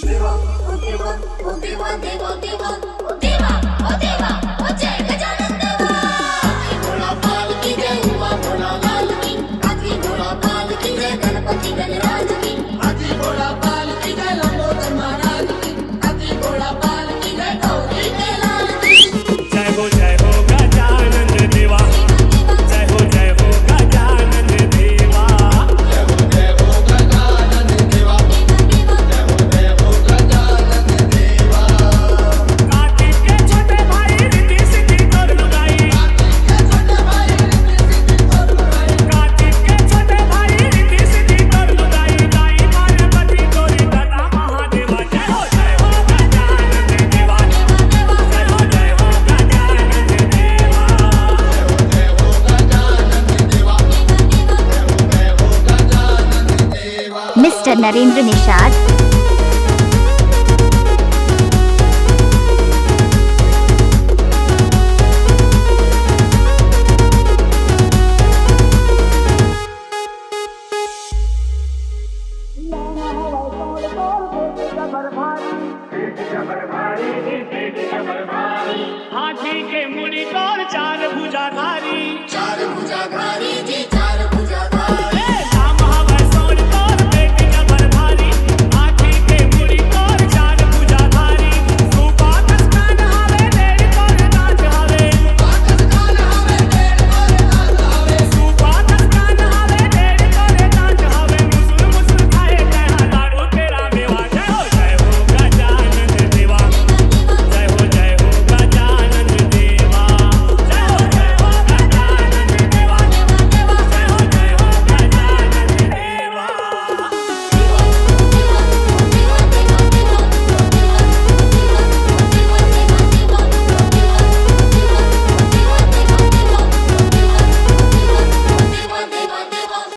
देवा ओ देवा ओ देवा देवा देवा ओ देवा ओ देवा ओ जय गजानन देवा। हाथी घोड़ा पाल की जय हुआ भोला लाल की, हाथी घोड़ा पाल की जय गणपति गणराज की, हाथी घोड़ा पाल की जय लंबोदर महाराज की, हाथी घोड़ा पाल की जय गौरी के लाल की। जय हो गजानन देवा, जय हो गजानन देवा, जय हो गजानन देवा, जय हो गजानन देवा। कार्तिक के छोटे भाई रिद्धि सिद्धि तोर लुगाई, कार्तिक के छोटे भाई रिद्धि सिद्धि तोर लुगाई, दाई पार्वती तोरी दादा महादेवा। जय हो गजानन देवा, जय हो गजानन देवा। मिस्टर नरेंद्र निषाद। जबर भारी